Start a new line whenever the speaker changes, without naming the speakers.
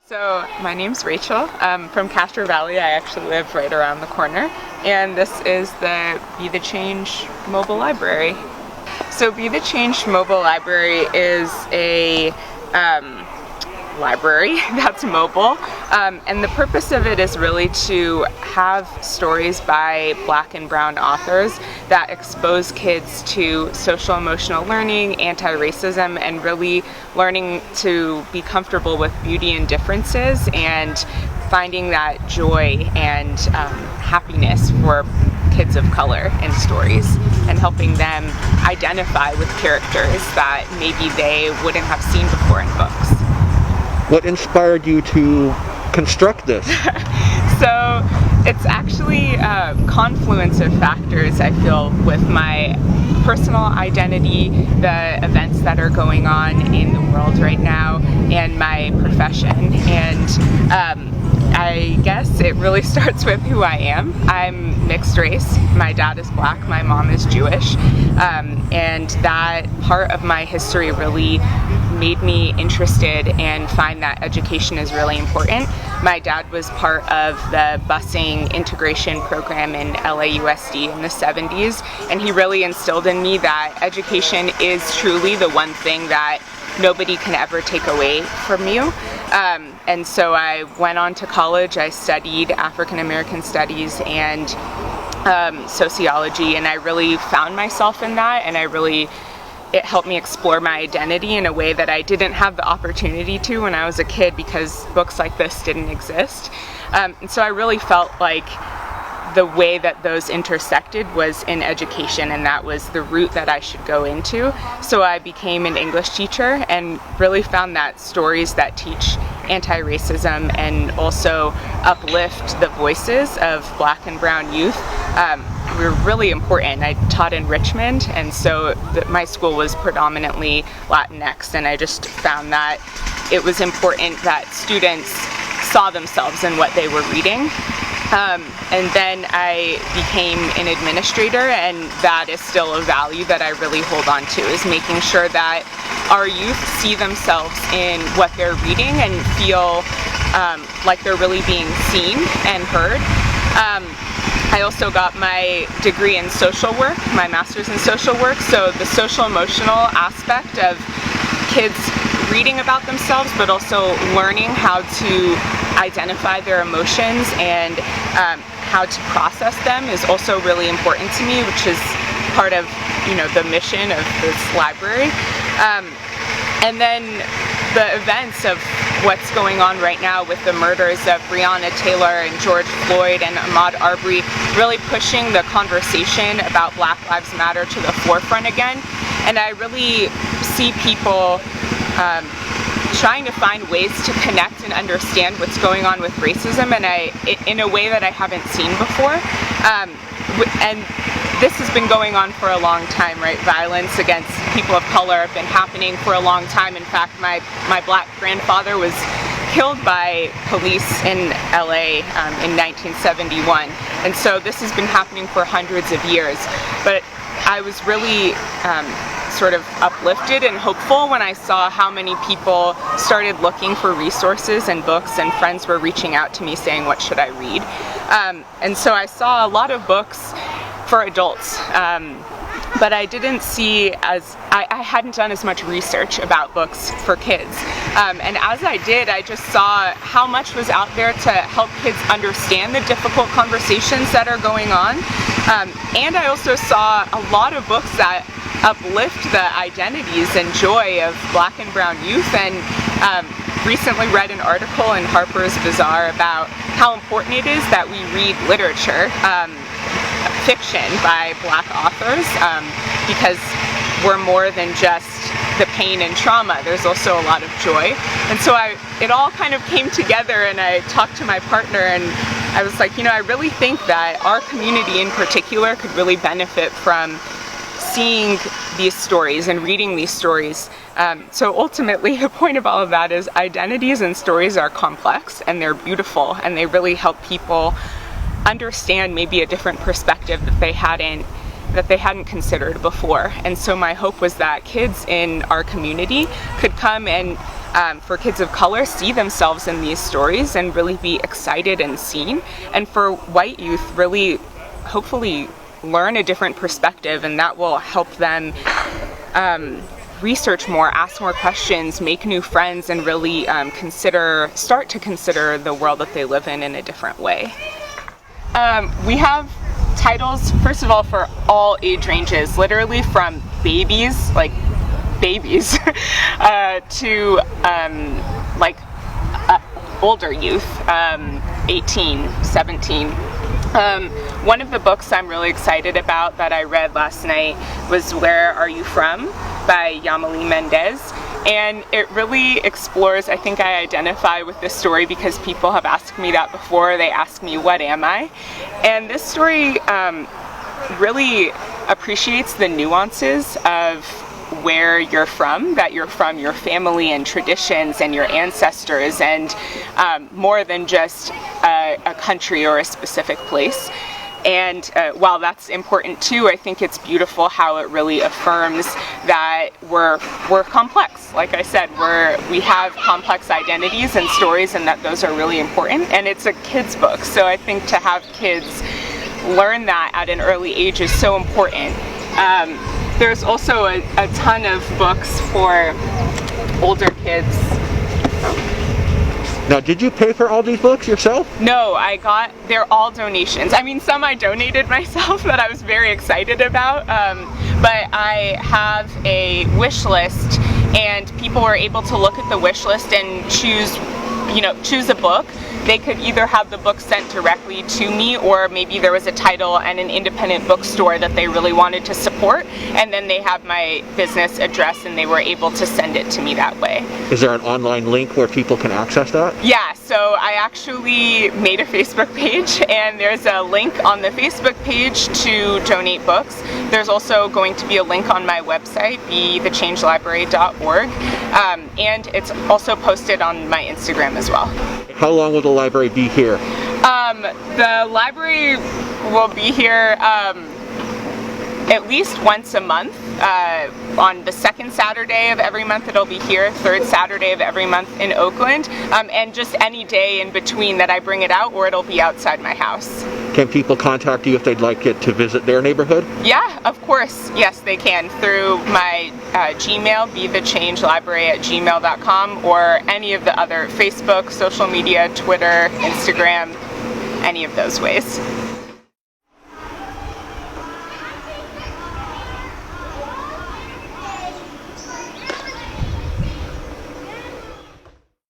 So my name's Rachel. I'm from Castro Valley. I actually live right around the corner. And this is the Be the Change mobile library. So Be the Change mobile library is a library that's mobile. And the purpose of it is really to have stories by Black and brown authors that expose kids to social emotional learning, anti-racism, and really learning to be comfortable with beauty and differences and finding that joy and happiness for kids of color in stories and helping them identify with characters that maybe they wouldn't have seen before in books.
What inspired you to construct this?
So it's actually a confluence of factors, I feel, with my personal identity, the events that are going on in the world right now, and my profession. And I guess it really starts with who I am. I'm mixed race. My dad is Black, my mom is Jewish. And that part of my history really made me interested and find that education is really important. My dad was part of the busing integration program in LAUSD in the 70s, and he really instilled in me that education is truly the one thing that nobody can ever take away from you. And so I went on to college. I studied African American studies and sociology, and I really found myself in that, and it helped me explore my identity in a way that I didn't have the opportunity to when I was a kid because books like this didn't exist. And so I really felt like the way that those intersected was in education, and that was the route that I should go into. So I became an English teacher and really found that stories that teach anti-racism and also uplift the voices of Black and brown youth were really important. I taught in Richmond, and so my school was predominantly Latinx, and I just found that it was important that students saw themselves in what they were reading. And then I became an administrator, and that is still a value that I really hold on to, is making sure that our youth see themselves in what they're reading and feel like they're really being seen and heard. I also got my degree in social work, my master's in social work, so the social emotional aspect of kids reading about themselves, but also learning how to identify their emotions and how to process them is also really important to me, which is part of, the mission of this library. And then the events of what's going on right now with the murders of Breonna Taylor and George Floyd and Ahmaud Arbery, really pushing the conversation about Black Lives Matter to the forefront again. And I really see people trying to find ways to connect and understand what's going on with racism in a way that I haven't seen before. And this has been going on for a long time, right? Violence against people of color have been happening for a long time. In fact, my Black grandfather was killed by police in LA in 1971. And so this has been happening for hundreds of years. But I was really sort of uplifted and hopeful when I saw how many people started looking for resources and books, and friends were reaching out to me saying, what should I read? And so I saw a lot of books for adults, but I didn't see I hadn't done as much research about books for kids. And as I did, I just saw how much was out there to help kids understand the difficult conversations that are going on. And I also saw a lot of books that uplift the identities and joy of Black and brown youth, and recently read an article in Harper's Bazaar about how important it is that we read literature, fiction by Black authors, because we're more than just the pain and trauma. There's also a lot of joy. And so it all kind of came together, and I talked to my partner, and I was like, I really think that our community in particular could really benefit from seeing these stories and reading these stories. So ultimately, the point of all of that is identities and stories are complex, and they're beautiful, and they really help people understand maybe a different perspective that they hadn't that they hadn't considered before. And so my hope was that kids in our community could come and for kids of color, see themselves in these stories and really be excited and seen. And for white youth, really, hopefully, learn a different perspective, and that will help them research more, ask more questions, make new friends, and really start to consider the world that they live in a different way. We have titles, first of all, for all age ranges, literally from babies, like babies, to older youth, 18, 17. One of the books I'm really excited about that I read last night was Where Are You From? By Yamalee Mendes. And it really explores, I think I identify with this story because people have asked me that before. They ask me, what am I? And this story really appreciates the nuances of where you're from, that you're from your family and traditions and your ancestors, and more than just a country or a specific place. And while that's important too, I think it's beautiful how it really affirms that we're complex. Like I said, we have complex identities and stories, and that those are really important. And it's a kid's book, so I think to have kids learn that at an early age is so important. There's also a ton of books for older kids.
Now, did you pay for all these books yourself?
No, they're all donations. I mean, some I donated myself that I was very excited about, but I have a wish list, and people were able to look at the wish list and choose a book. They could either have the book sent directly to me, or maybe there was a title and an independent bookstore that they really wanted to support, and then they have my business address and they were able to send it to me that way.
Is there an online link where people can access that?
Yeah, so I actually made a Facebook page, and there's a link on the Facebook page to donate books. There's also going to be a link on my website, bethechangelibrary.org, and it's also posted on my Instagram as well.
How long will the library be here?
The library will be here at least once a month. On the second Saturday of every month it'll be here, third Saturday of every month in Oakland, and just any day in between that I bring it out, or it'll be outside my house.
Can people contact you if they'd like it to visit their neighborhood?
Yeah, of course. Yes, they can through my Gmail, bethechangelibrary@gmail.com, or any of the other Facebook, social media, Twitter, Instagram, any of those ways.